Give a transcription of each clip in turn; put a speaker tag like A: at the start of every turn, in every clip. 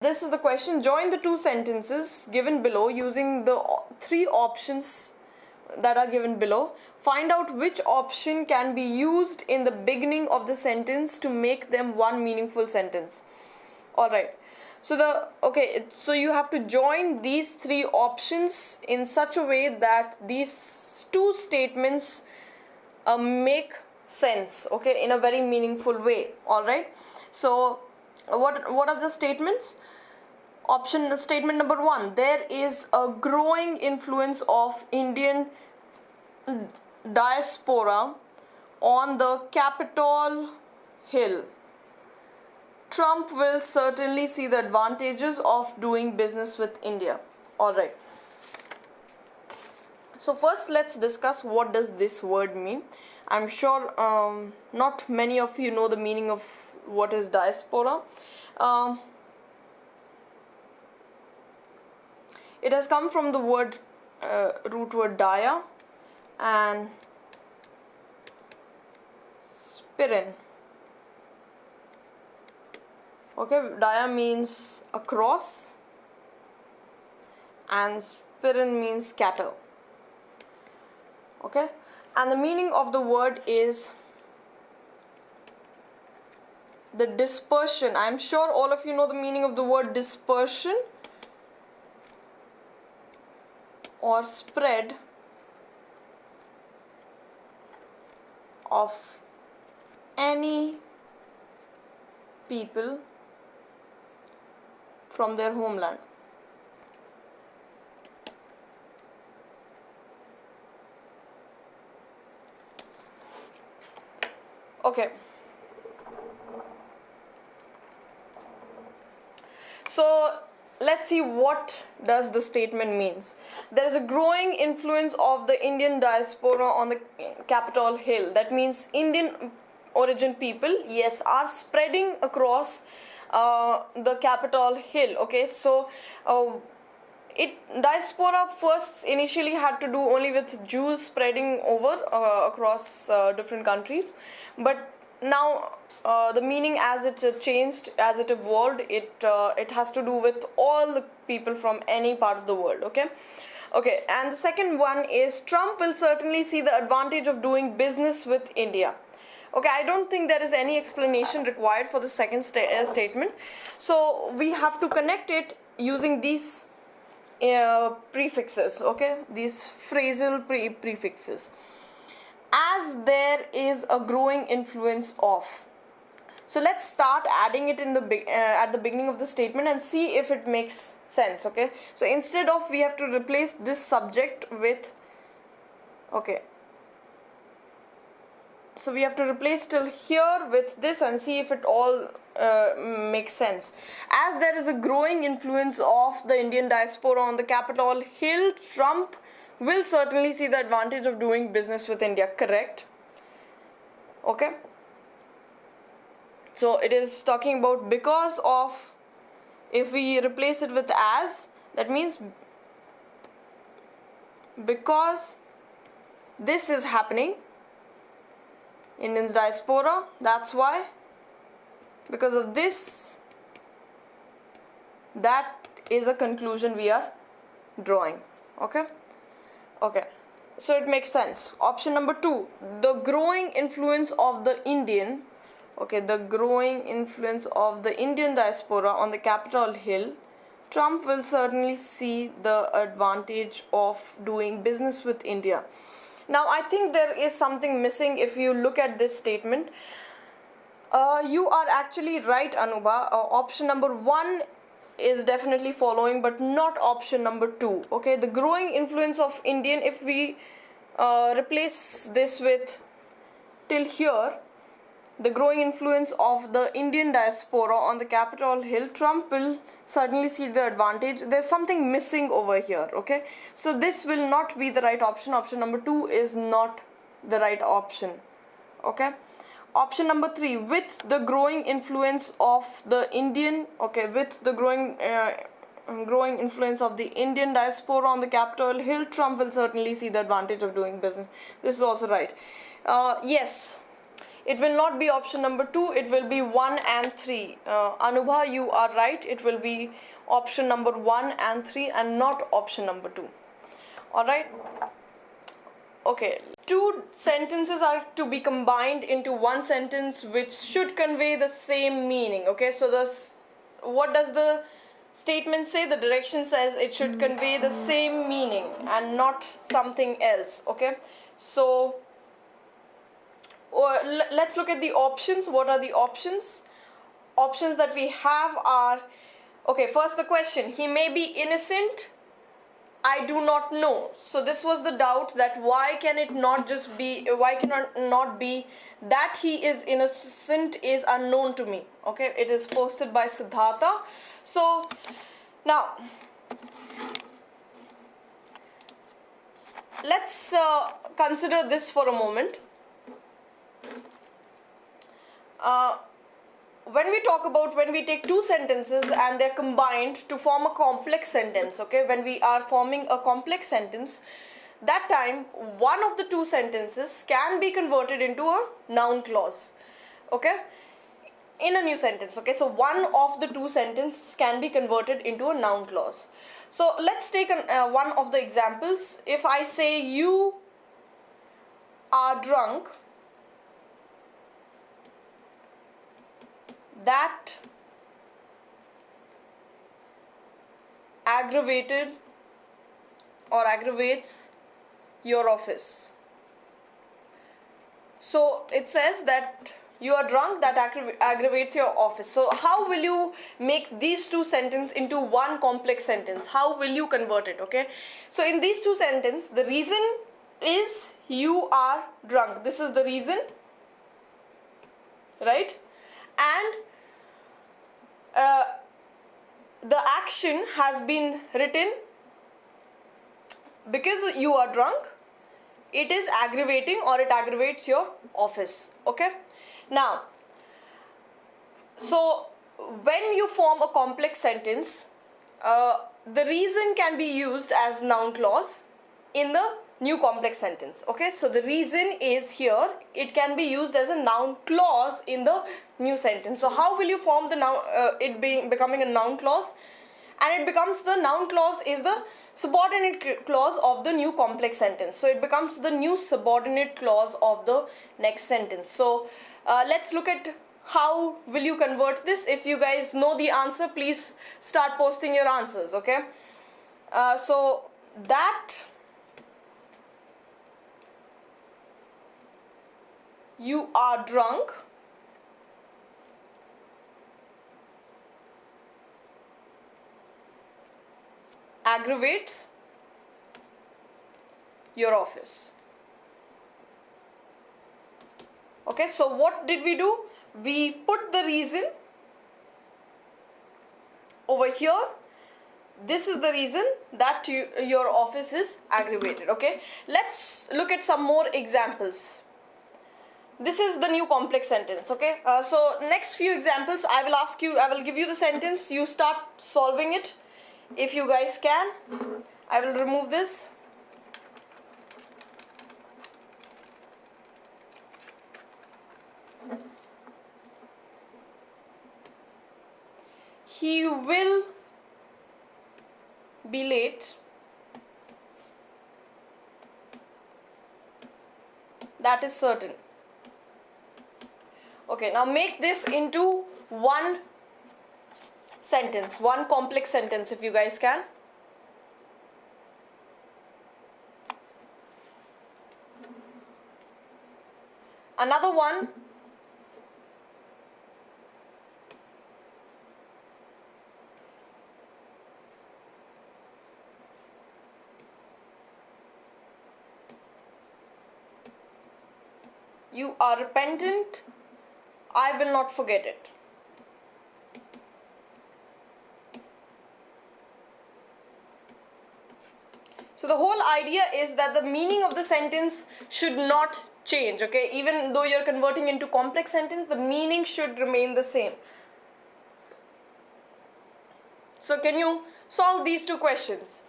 A: This is the question. Join the two sentences given below using the three options that are given below. Find out which option can be used in the beginning of the sentence to make them one meaningful sentence. Alright. So you have to join these three options in such a way that these two statements make sense, okay, in a very meaningful way. Alright. So what are the statements? Statement number 1, there is a growing influence of Indian diaspora on the Capitol Hill. Trump will certainly see the advantages of doing business with India. Alright. So first let's discuss what does this word mean. I'm sure not many of you know the meaning of what is diaspora. It has come from the word root word dia and spirin. Okay, dia means across and spirin means scatter. Okay, and the meaning of the word is the dispersion. I'm sure all of you know the meaning of the word dispersion or spread of any people from their homeland. Okay. So let's see what does the statement means. There is a growing influence of the Indian diaspora on the Capitol Hill. That means Indian origin people, yes, are spreading across the Capitol Hill. Okay, so diaspora first initially had to do only with Jews spreading over across different countries, but now the meaning as it changed, as it evolved, it has to do with all the people from any part of the world. Okay, and the second one is Trump will certainly see the advantage of doing business with India. Okay, I don't think there is any explanation required for the second statement, so we have to connect it using these prefixes, okay, these phrasal prefixes. As there is a growing influence of. So let's start adding it in the at the beginning of the statement and see if it makes sense. Okay, so instead of, we have to replace this subject with, okay, so we have to replace till here with this and see if it all makes sense. As there is a growing influence of the Indian diaspora on the Capitol Hill, Trump will certainly see the advantage of doing business with India. Correct? Okay. So it is talking about because of. If we replace it with as, that means because this is happening, Indians diaspora, that's why, because of this, that is a conclusion we are drawing. Okay, so it makes sense. Option number 2, the growing influence of the Indian, okay, the growing influence of the Indian diaspora on the Capitol Hill, Trump will certainly see the advantage of doing business with India. Now, I think there is something missing if you look at this statement. You are actually right, Anuba. Option number 1 is definitely following, but not option number 2. Okay, the growing influence of Indian, if we replace this with till here, the growing influence of the Indian diaspora on the Capitol Hill, Trump will certainly see the advantage. There's something missing over here, okay? So this will not be the right option. Option number 2 is not the right option, okay? Option number 3, with the growing influence of the Indian, okay, with the growing influence of the Indian diaspora on the Capitol Hill, Trump will certainly see the advantage of doing business. This is also right. Yes. It will not be option number 2, it will be 1 and 3. Anubha, you are right, it will be option number 1 and 3 and not option number 2. Alright? Okay, two sentences are to be combined into one sentence which should convey the same meaning. Okay, so what does the statement say? The direction says it should convey the same meaning and not something else. Okay, so let's look at the options. What are the options? Options that we have are, okay, first the question, he may be innocent, I do not know. So this was the doubt, that why cannot not be that he is innocent is unknown to me. Okay, it is posted by Siddhartha. So now let's consider this for a moment. When we take two sentences and they're combined to form a complex sentence, okay, when we are forming a complex sentence, that time one of the two sentences can be converted into a noun clause, okay, in a new sentence. Okay, so one of the two sentences can be converted into a noun clause. So let's take one of the examples. If I say you are drunk, that aggravated or aggravates your office. So it says that you are drunk, that aggravates your office. So how will you make these two sentences into one complex sentence? How will you convert it? Okay, so in these two sentences, the reason is you are drunk. This is the reason, right? And the action has been written because you are drunk, it is aggravating or it aggravates your office. Okay, now so when you form a complex sentence, the reason can be used as noun clause in the new complex sentence. Okay, so the reason is here, it can be used as a noun clause in the new sentence. So how will you form the noun, becoming a noun clause? And it becomes, the noun clause is the subordinate clause of the new complex sentence. So it becomes the new subordinate clause of the next sentence. So let's look at how will you convert this. If you guys know the answer, please start posting your answers. Okay, so that you are drunk aggravates your office. Okay, so what did we do? We put the reason over here. This is the reason that your office is aggravated. Okay, let's look at some more examples. This is the new complex sentence. Okay, so next few examples I will give you the sentence, you start solving it if you guys can. I will remove this. He will be late. That is certain. Okay, now make this into one sentence, one complex sentence if you guys can. Another one. You are repentant. I will not forget it. So the whole idea is that the meaning of the sentence should not change. Okay, even though you're converting into complex sentence, the meaning should remain the same. So can you solve these two questions?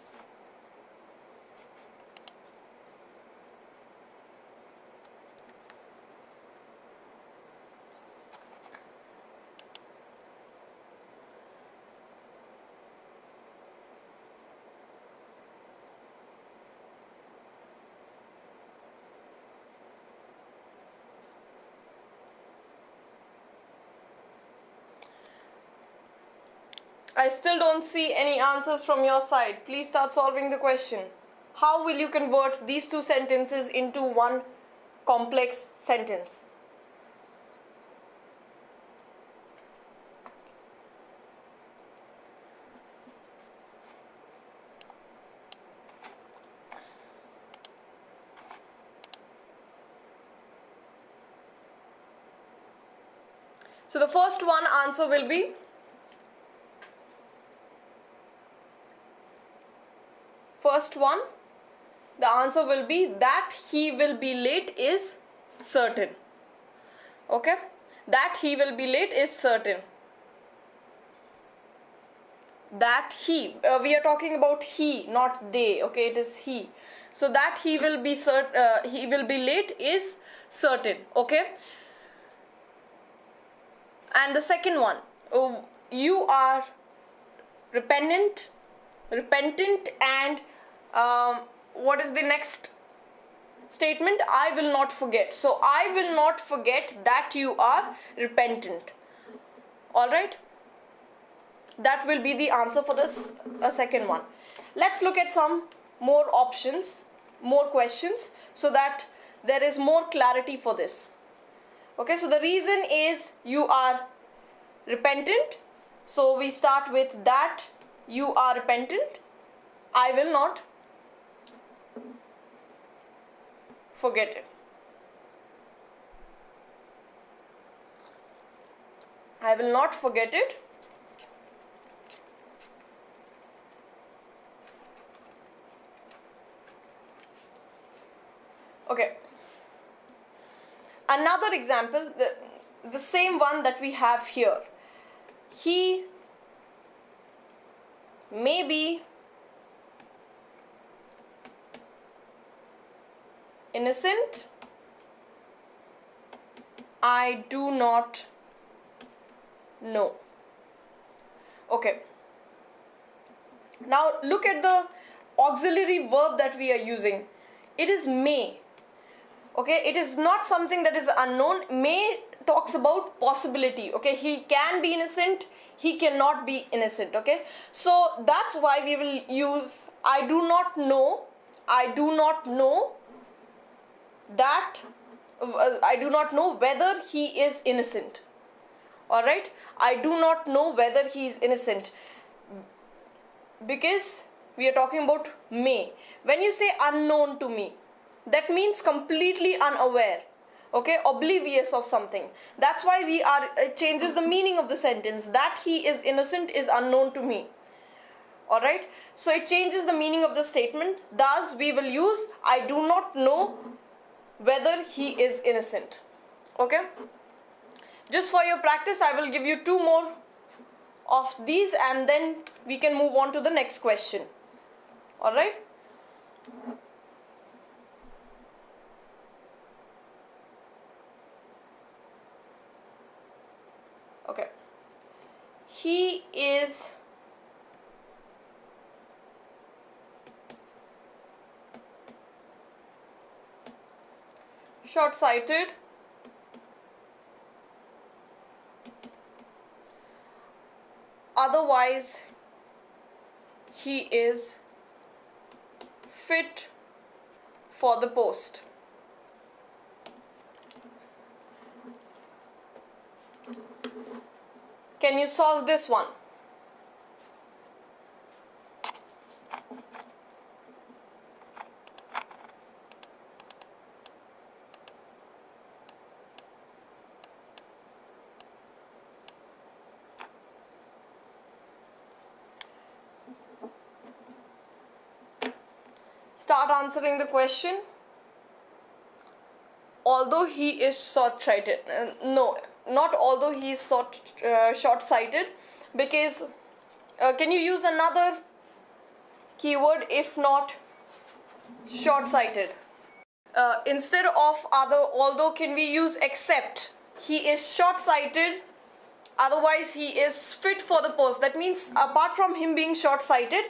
A: I still don't see any answers from your side. Please start solving the question. How will you convert these two sentences into one complex sentence? So the first one answer will be the answer will be that he will be late is certain. Okay, that he will be late is certain. That he, we are talking about he, not they. Okay, it is he. So that he will be late is certain. Okay. And the second one, you are repentant, and what is the next statement? I will not forget. So I will not forget that you are repentant. All right. That will be the answer for this second one. Let's look at some more options, more questions, so that there is more clarity for this. Okay, so the reason is you are repentant. So we start with that you are repentant. I will not forget it. I will not forget it. Okay. Another example, the same one that we have here. He may be innocent. I do not know. Okay. Now look at the auxiliary verb that we are using. It is may. Okay, it is not something that is unknown. May talks about possibility. Okay, he can be innocent, he cannot be innocent. Okay, so that's why we will use I do not know. I do not know that I do not know whether he is innocent. All right, I do not know whether he is innocent, because we are talking about may. When you say unknown to me, that means completely unaware, okay, oblivious of something. That's why it changes the meaning of the sentence. That he is innocent is unknown to me. All right, so it changes the meaning of the statement. Thus we will use I do not know whether he is innocent. Okay, just for your practice, I will give you two more of these and then we can move on to the next question. All right. Okay, he is short-sighted. Otherwise, he is fit for the post. Can you solve this one? Start answering the question. Although he is short-sighted, no, not although he is short-sighted, because can you use another keyword if not short-sighted? Instead of although, can we use except? He is short-sighted, otherwise he is fit for the post. That means apart from him being short-sighted,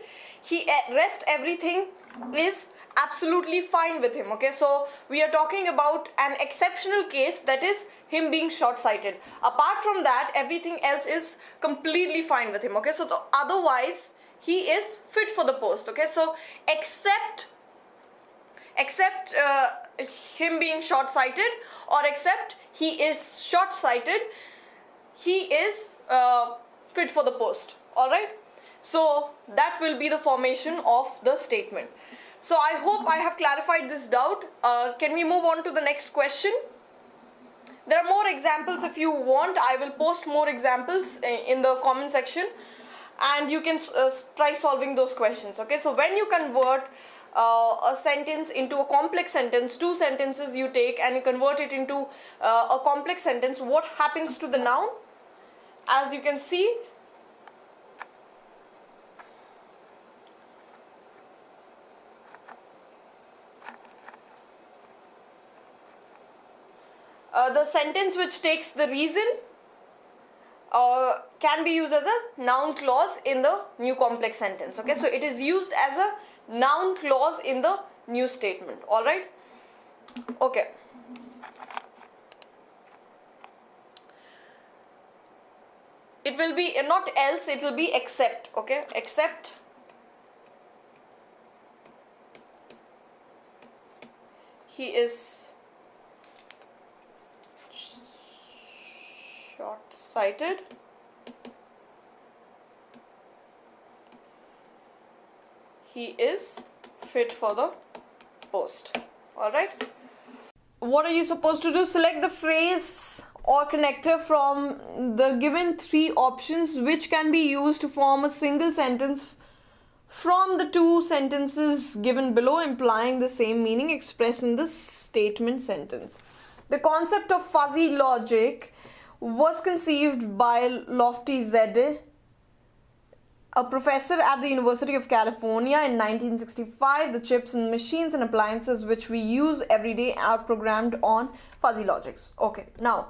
A: rest everything is absolutely fine with him. Okay, so we are talking about an exceptional case, that is him being short-sighted. Apart from that, everything else is completely fine with him. Okay, so otherwise he is fit for the post. Okay, so except him being short-sighted, or except he is short-sighted, he is fit for the post. All right, so that will be the formation of the statement. So I hope I have clarified this doubt. Can we move on to the next question? There are more examples. If you want, I will post more examples in the comment section, and you can try solving those questions. Okay, so when you convert a sentence into a complex sentence, two sentences you take and you convert it into a complex sentence, what happens to the noun? As you can see, the sentence which takes the reason can be used as a noun clause in the new complex sentence. Okay, so it is used as a noun clause in the new statement. All right. Okay. It will be not else, it will be except. Okay, except he is short-sighted, he is fit for the post. All right. What are you supposed to do? Select the phrase or connector from the given three options which can be used to form a single sentence from the two sentences given below, implying the same meaning expressed in the statement sentence. The concept of fuzzy logic was conceived by Lofty Zede, a professor at the University of California in 1965. The chips and machines and appliances which we use every day are programmed on fuzzy logics. Okay, now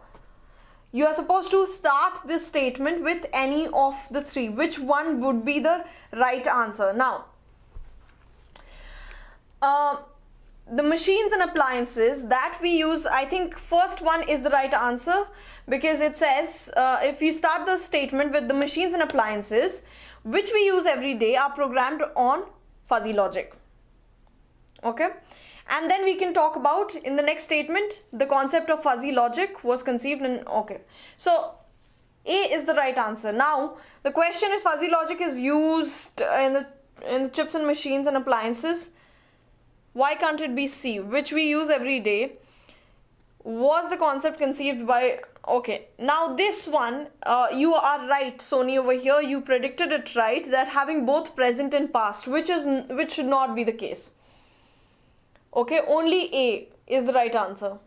A: you are supposed to start this statement with any of the three. Which one would be the right answer? Now, the machines and appliances that we use, I think first one is the right answer, because it says if you start the statement with the machines and appliances which we use every day are programmed on fuzzy logic. Okay, and then we can talk about in the next statement the concept of fuzzy logic was conceived in. Okay, so A is the right answer. Now the question is, fuzzy logic is used in the chips and machines and appliances. Why can't it be C, which we use every day? Was the concept conceived by? Okay, now this one you are right, Sony, over here you predicted it right, that having both present and past, which should not be the case. Okay, only A is the right answer.